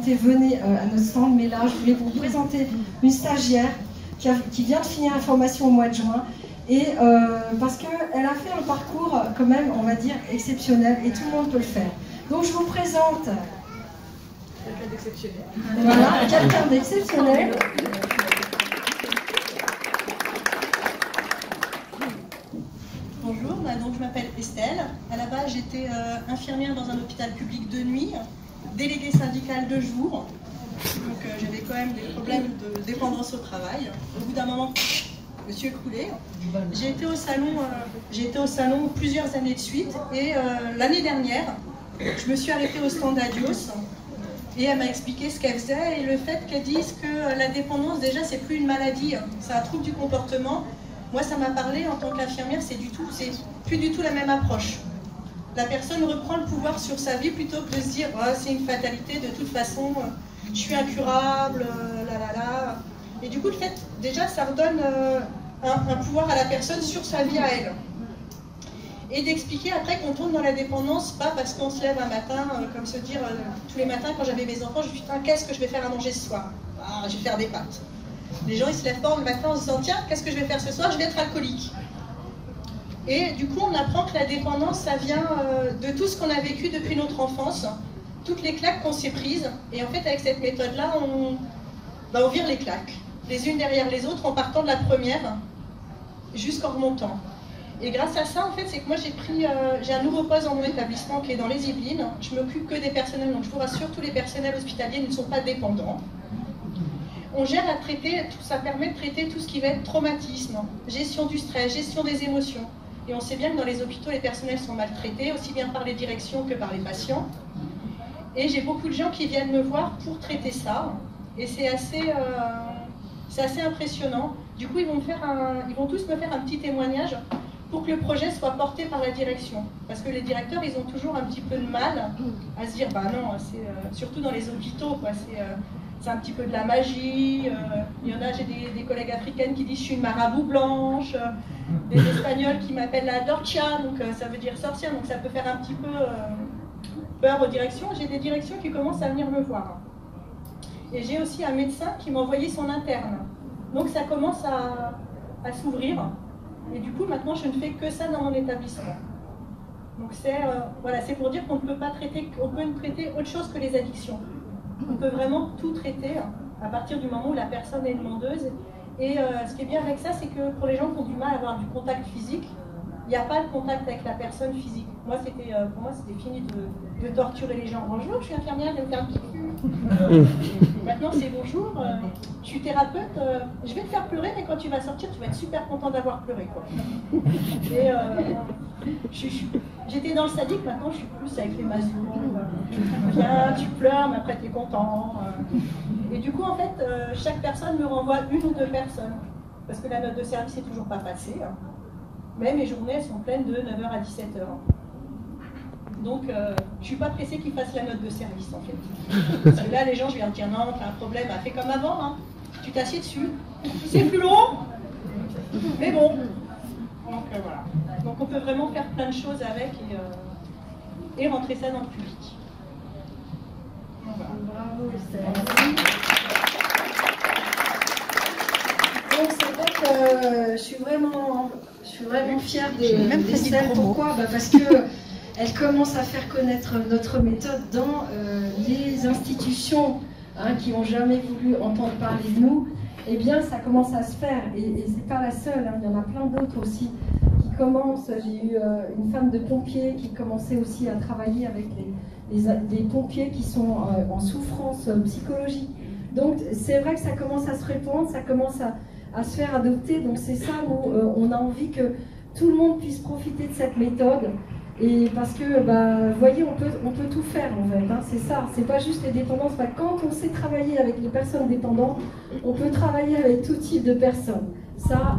écoutez, venez à notre stand. Mais là, je voulais vous présenter une stagiaire qui vient de finir la formation au mois de juin. Et parce qu'elle a fait un parcours quand même, on va dire, exceptionnel, et tout le monde peut le faire. Donc je vous présente quelqu'un d'exceptionnel. Voilà, quelqu'un d'exceptionnel. Bonjour, donc je m'appelle Estelle. À la base, j'étais infirmière dans un hôpital public de nuit, déléguée syndicale de jour. Donc j'avais quand même des problèmes de dépendance au travail. Au bout d'un moment, je me suis écroulée. J'ai été au salon plusieurs années de suite et l'année dernière, je me suis arrêtée au stand d'Adios et elle m'a expliqué ce qu'elle faisait et le fait qu'elle dise que la dépendance, déjà, c'est plus une maladie, c'est un trouble du comportement. Moi, ça m'a parlé en tant qu'infirmière, c'est plus du tout la même approche. La personne reprend le pouvoir sur sa vie plutôt que de se dire oh, c'est une fatalité, de toute façon, je suis incurable, Et du coup, le fait, déjà, ça redonne un pouvoir à la personne sur sa vie à elle. Et d'expliquer après qu'on tombe dans la dépendance, pas parce qu'on se lève un matin, comme se dire tous les matins quand j'avais mes enfants, je me suis dit putain, qu'est-ce que je vais faire à manger ce soir? Ah, je vais faire des pâtes. Les gens ils se lèvent pas le matin en se disant tiens, qu'est-ce que je vais faire ce soir? Je vais être alcoolique. Et du coup, on apprend que la dépendance, ça vient de tout ce qu'on a vécu depuis notre enfance, toutes les claques qu'on s'est prises. Et en fait, avec cette méthode-là, on vire les claques, les unes derrière les autres, en partant de la première jusqu'en remontant. Et grâce à ça, en fait, c'est que moi j'ai un nouveau poste dans mon établissement qui est dans les Yvelines. Je m'occupe que des personnels, donc je vous rassure, tous les personnels hospitaliers ne sont pas dépendants. On gère à traiter, ça permet de traiter tout ce qui va être traumatisme, gestion du stress, gestion des émotions. Et on sait bien que dans les hôpitaux, les personnels sont maltraités, aussi bien par les directions que par les patients. Et j'ai beaucoup de gens qui viennent me voir pour traiter ça. Et c'est assez impressionnant. Du coup, ils vont tous me faire un petit témoignage pour que le projet soit porté par la direction. Parce que les directeurs, ils ont toujours un petit peu de mal à se dire, bah non, surtout dans les hôpitaux, quoi, c'est un petit peu de la magie. Il y en a, j'ai des collègues africaines qui disent, je suis une marabout blanche, des Espagnols qui m'appellent la Dorcia, donc ça veut dire sorcière, donc ça peut faire un petit peu peur aux directions. J'ai des directions qui commencent à venir me voir. Et j'ai aussi un médecin qui m'a envoyé son interne. Donc ça commence à s'ouvrir. Et du coup, maintenant, je ne fais que ça dans mon établissement. Donc c'est pour dire qu'on ne peut pas traiter, on peut traiter autre chose que les addictions. On peut vraiment tout traiter à partir du moment où la personne est demandeuse. Et ce qui est bien avec ça, c'est que pour les gens qui ont du mal à avoir du contact physique, il n'y a pas de contact avec la personne physique. Pour moi, c'était fini de torturer les gens. Bonjour, je suis infirmière, je vais me faire un petit cul. Maintenant, c'est bonjour, je suis thérapeute, je vais te faire pleurer, mais quand tu vas sortir, tu vas être super content d'avoir pleuré, quoi. Et j'étais dans le sadique, maintenant je suis plus avec les masons. Viens, tu pleures, mais après tu es content. Et du coup, en fait, chaque personne me renvoie une ou deux personnes. Parce que la note de service n'est toujours pas passée. Mais mes journées, elles sont pleines de 9h à 17h. Donc, je ne suis pas pressée qu'ils fassent la note de service, en fait. Parce que là, les gens, je vais leur dire, non, t'as un problème, fais comme avant, hein. Tu t'assieds dessus. C'est plus long, mais bon. Donc, voilà. Donc, on peut vraiment faire plein de choses avec et rentrer ça dans le public. Voilà. Bravo, Estelle. Donc, c'est vrai que je suis vraiment fière d'Estelle. Pourquoi? Parce que elle commence à faire connaître notre méthode dans les institutions qui n'ont jamais voulu entendre parler de nous. Eh bien, ça commence à se faire. Et c'est pas la seule, il y en a plein d'autres aussi qui commencent. J'ai eu une femme de pompier qui commençait aussi à travailler avec des pompiers qui sont en souffrance psychologique. Donc, c'est vrai que ça commence à se répandre, ça commence à se faire adopter. Donc, c'est ça, nous, on a envie que tout le monde puisse profiter de cette méthode. Et parce que, vous voyez, on peut tout faire en fait, c'est ça, c'est pas juste les dépendances. Quand on sait travailler avec les personnes dépendantes, on peut travailler avec tout type de personnes. Ça,